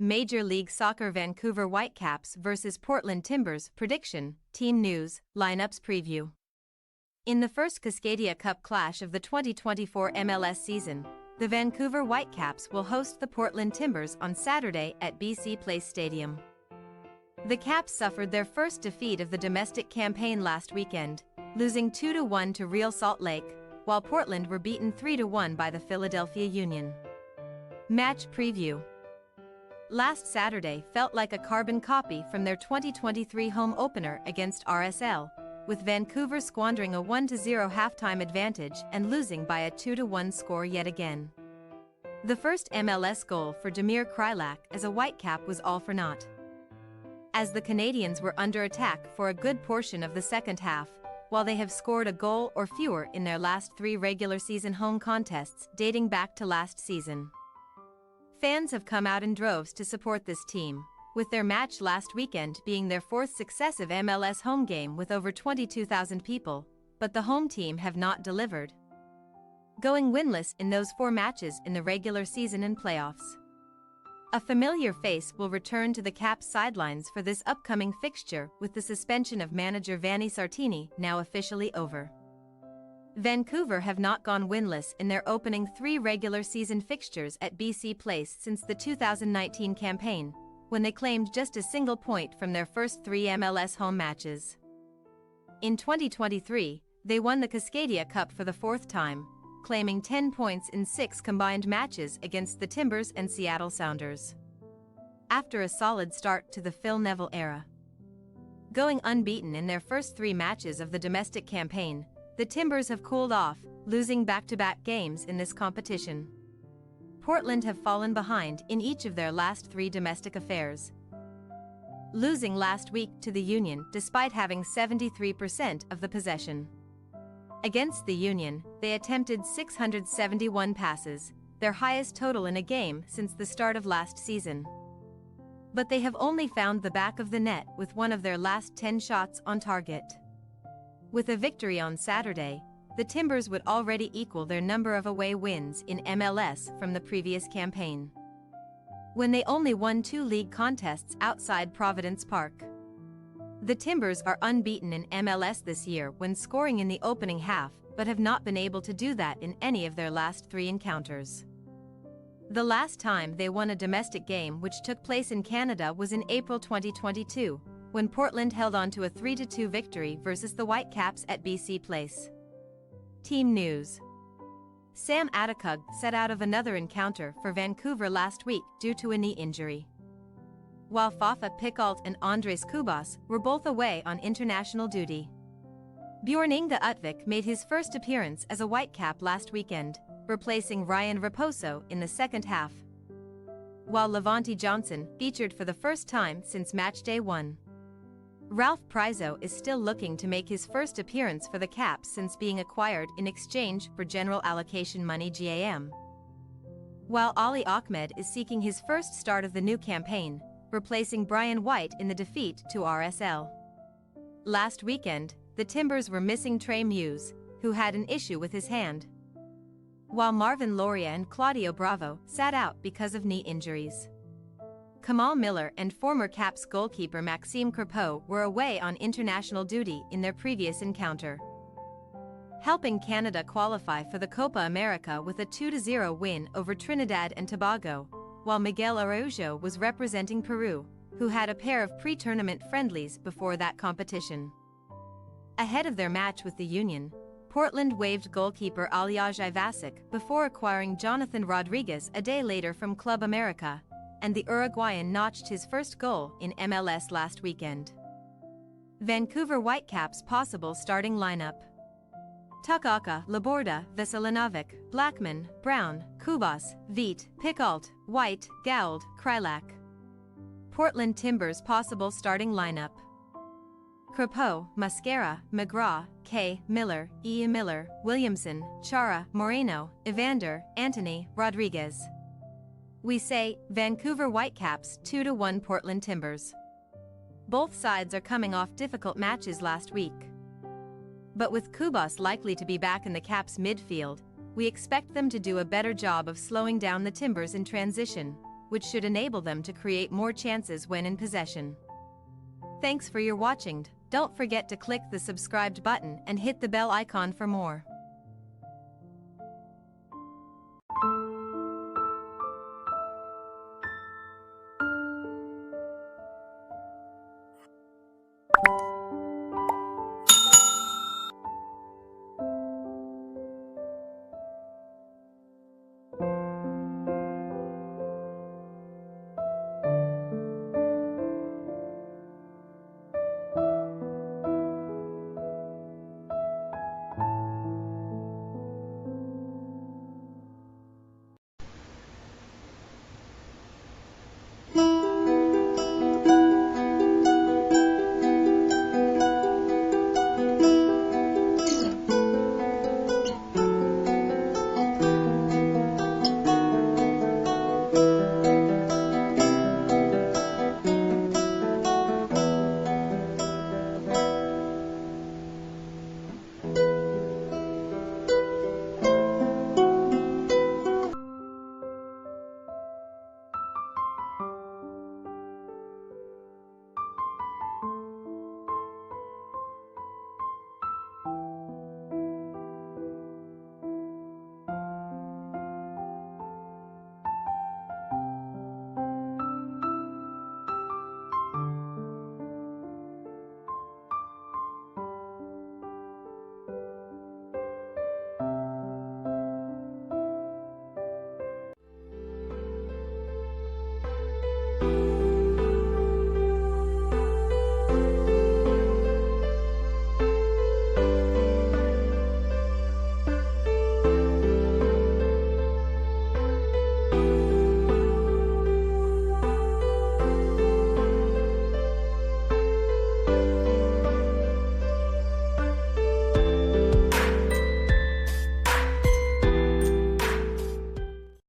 Major League Soccer Vancouver Whitecaps vs Portland Timbers prediction, team news, lineups preview. In the first Cascadia Cup clash of the 2024 MLS season, the Vancouver Whitecaps will host the Portland Timbers on Saturday at BC Place Stadium. The Caps suffered their first defeat of the domestic campaign last weekend, losing 2-1 to Real Salt Lake, while Portland were beaten 3-1 by the Philadelphia Union. Match preview. Last Saturday felt like a carbon copy from their 2023 home opener against RSL, with Vancouver squandering a 1-0 halftime advantage and losing by a 2-1 score yet again. The first MLS goal for Damir Kreilach as a Whitecap was all for naught, as the Canadians were under attack for a good portion of the second half, while they have scored a goal or fewer in their last 3 regular season home contests dating back to last season. Fans have come out in droves to support this team, with their match last weekend being their 4th successive MLS home game with over 22,000 people, but the home team have not delivered, going winless in those 4 matches in the regular season and playoffs. A familiar face will return to the Caps sidelines for this upcoming fixture, with the suspension of manager Vanni Sartini now officially over. Vancouver have not gone winless in their opening 3 regular season fixtures at BC Place since the 2019 campaign, when they claimed just a single point from their first 3 MLS home matches. In 2023, they won the Cascadia Cup for the 4th time, claiming 10 points in 6 combined matches against the Timbers and Seattle Sounders, after a solid start to the Phil Neville era. Going unbeaten in their first 3 matches of the domestic campaign, the Timbers have cooled off, losing back-to-back games in this competition. Portland have fallen behind in each of their last 3 domestic affairs, losing last week to the Union despite having 73% of the possession. Against the Union, they attempted 671 passes, their highest total in a game since the start of last season. But they have only found the back of the net with 1 of their last 10 shots on target. With a victory on Saturday, the Timbers would already equal their number of away wins in MLS from the previous campaign, when they only won 2 league contests outside Providence Park. The Timbers are unbeaten in MLS this year when scoring in the opening half, but have not been able to do that in any of their last 3 encounters. The last time they won a domestic game, which took place in Canada, was in April 2022, when Portland held on to a 3-2 victory versus the Whitecaps at BC Place. Team news. Sam Adekug sat out of another encounter for Vancouver last week due to a knee injury, while Fafa Picault and Andres Cubas were both away on international duty. Bjorn Inge Utvik made his first appearance as a Whitecap last weekend, replacing Ryan Raposo in the second half, while Levante Johnson featured for the first time since matchday 1. Ralph Prizzo is still looking to make his first appearance for the Caps since being acquired in exchange for general allocation money (GAM), while Ali Ahmed is seeking his first start of the new campaign, replacing Brian White in the defeat to RSL. Last weekend, the Timbers were missing Trey Muse, who had an issue with his hand, while Marvin Loria and Claudio Bravo sat out because of knee injuries. Kamal Miller and former Caps goalkeeper Maxime Crepeau were away on international duty in their previous encounter, helping Canada qualify for the Copa America with a 2-0 win over Trinidad and Tobago, while Miguel Araujo was representing Peru, who had a pair of pre-tournament friendlies before that competition. Ahead of their match with the Union, Portland waived goalkeeper Aljaz Ivasic before acquiring Jonathan Rodriguez a day later from Club America, and the Uruguayan notched his first goal in MLS last weekend. Vancouver Whitecaps possible starting lineup: Tukaka, Laborda, Veselinovic, Blackman, Brown, Cubas, Veit, Picault, White, Gould, Kreilach. Portland Timbers possible starting lineup: Crepeau, Mascara, McGraw, Kay, Miller, E. Miller, Williamson, Chara, Moreno, Evander, Anthony, Rodriguez. We say, Vancouver Whitecaps 2-1 Portland Timbers. Both sides are coming off difficult matches last week, but with Cubas likely to be back in the Caps midfield, we expect them to do a better job of slowing down the Timbers in transition, which should enable them to create more chances when in possession. Thanks for your watching. Don't forget to click the subscribed button and hit the bell icon for more.